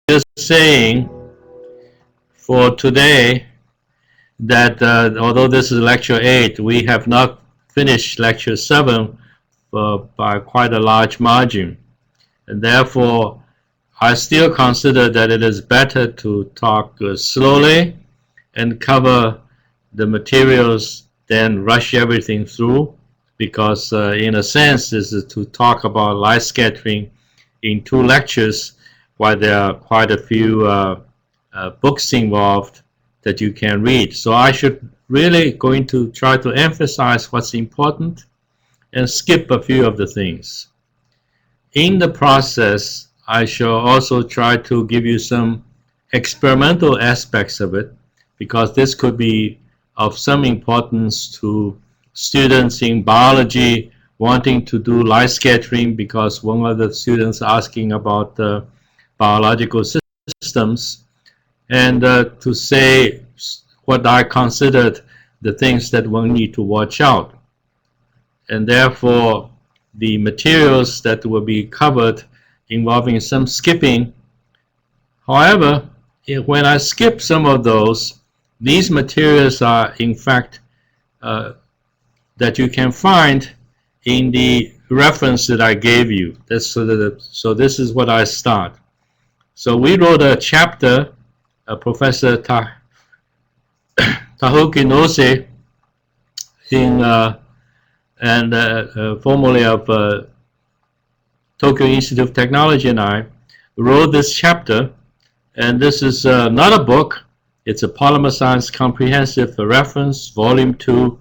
just saying for today that although this is lecture 8, we have not finished lecture 7 by quite a large margin. And therefore, I still consider that it is better to talk slowly and cover the materials than rush everything through, because in a sense, this is to talk about light scattering in 2 lectures, while there are quite a few books involved that you can read. So I should really going to try to emphasize what's important and skip a few of the things. In the process, I shall also try to give you some experimental aspects of it, because this could be of some importance to students in biology wanting to do light scattering, because one of the students asking about the biological systems, and to say what I considered the things that one need to watch out. And therefore, the materials that will be covered involving some skipping. However, when I skip some of those, these materials are in fact that you can find in the reference that I gave you. So this is what I start. So we wrote a chapter, Professor Tahuki Nose and formerly of Tokyo Institute of Technology, and I wrote this chapter. And this is not a book. It's a Polymer Science Comprehensive Reference, Volume 2,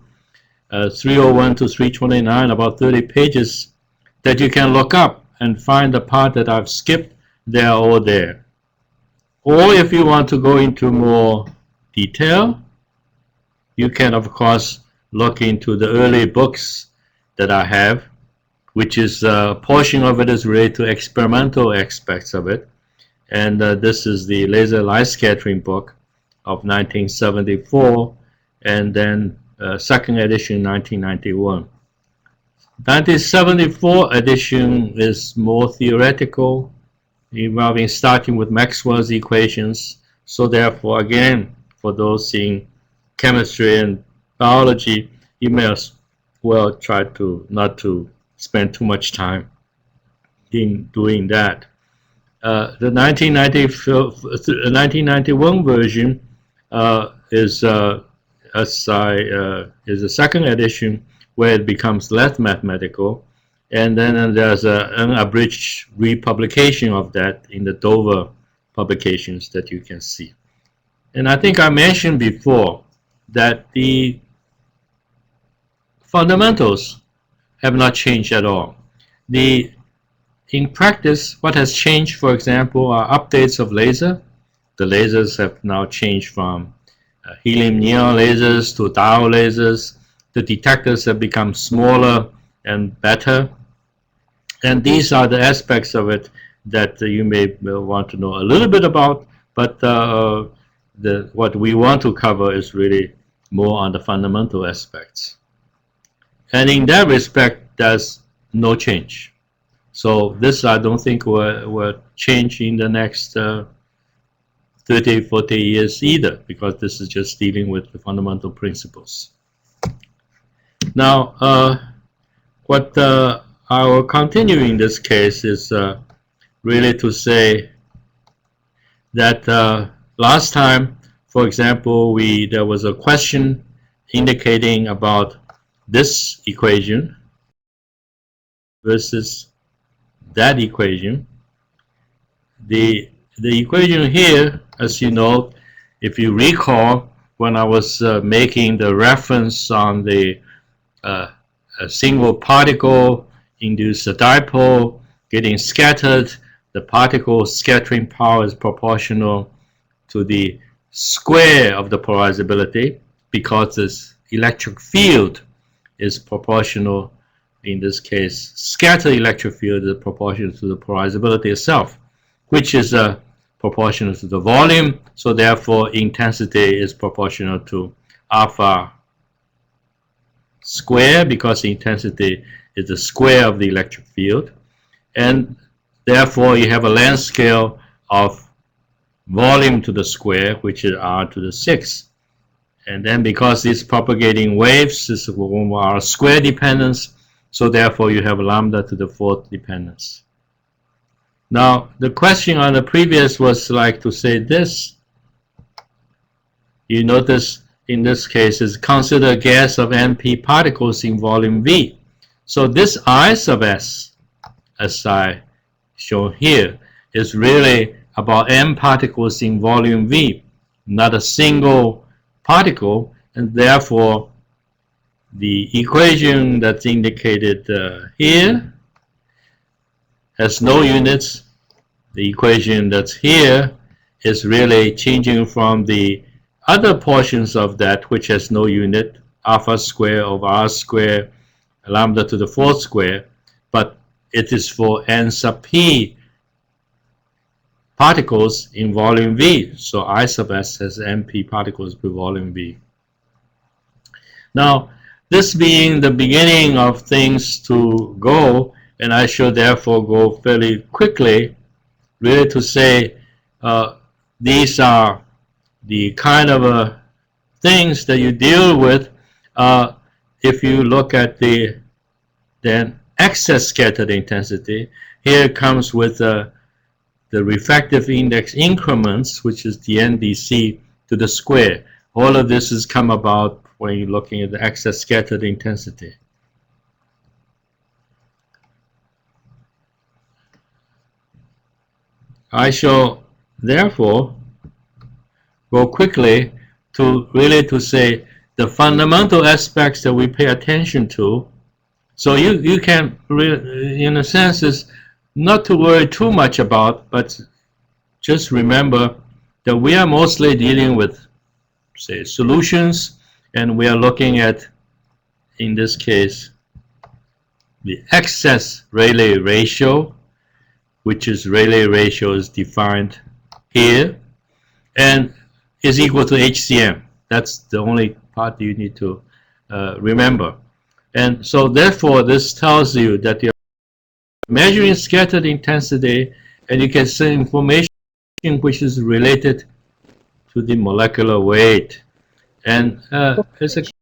301 to 329, about 30 pages that you can look up and find the part that I've skipped there or there. Or if you want to go into more detail, you can, of course, look into the early books that I have, which is a portion of it is related to experimental aspects of it. And this is the Laser Light Scattering book of 1974, and then second edition 1991. 1974 edition is more theoretical, involving starting with Maxwell's equations. So therefore, again, for those in chemistry and biology, you may as well try to not to spend too much time in doing that. The 1991 version is a second edition where it becomes less mathematical, and then there's an abridged republication of that in the Dover publications that you can see. And I think I mentioned before that the fundamentals have not changed at all. In practice, what has changed, for example, are updates of laser. The lasers have now changed from helium-neon lasers to diode lasers. The detectors have become smaller and better. And these are the aspects of it that you may want to know a little bit about, but what we want to cover is really more on the fundamental aspects. And in that respect, there's no change. So this I don't think will change in the next 30, 40 years either, because this is just dealing with the fundamental principles. Now, what I will continue in this case is really to say that last time, for example, there was a question indicating about this equation versus that equation. The equation here, as you know, if you recall, when I was making the reference on the a single particle induce a dipole getting scattered, the particle scattering power is proportional to the square of the polarizability, because this electric field is proportional. In this case, scattered electric field is proportional to the polarizability itself, which is proportional to the volume. So therefore, intensity is proportional to alpha square, because intensity is the square of the electric field. And therefore, you have a length scale of volume to the square, which is r to the 6. And then because these propagating waves is our square dependence, so therefore you have lambda to the 4th dependence. Now, the question on the previous was like to say this. You notice in this case is consider a gas of NP particles in volume V. So this I sub S, as I show here, is really about M particles in volume V, not a single particle, and therefore the equation that's indicated here has no units. The equation that's here is really changing from the other portions of that which has no unit, alpha square over r square, lambda to the 4th square, but it is for n sub p particles in volume V. So I sub S has NP particles per volume V. Now, this being the beginning of things to go, and I should therefore go fairly quickly, really to say these are the kind of things that you deal with if you look at the then excess scattered intensity. Here it comes with the refractive index increments, which is the NDC to the square. All of this has come about when you're looking at the excess scattered intensity. I shall therefore go quickly to really to say the fundamental aspects that we pay attention to. So you can really, in a sense, is not to worry too much about, but just remember that we are mostly dealing with, say, solutions, and we are looking at, in this case, the excess Rayleigh ratio, which is Rayleigh ratio is defined here, and is equal to HCM. That's the only part you need to remember. And so therefore, this tells you that you're measuring scattered intensity, and you can see information which is related to the molecular weight. And it's a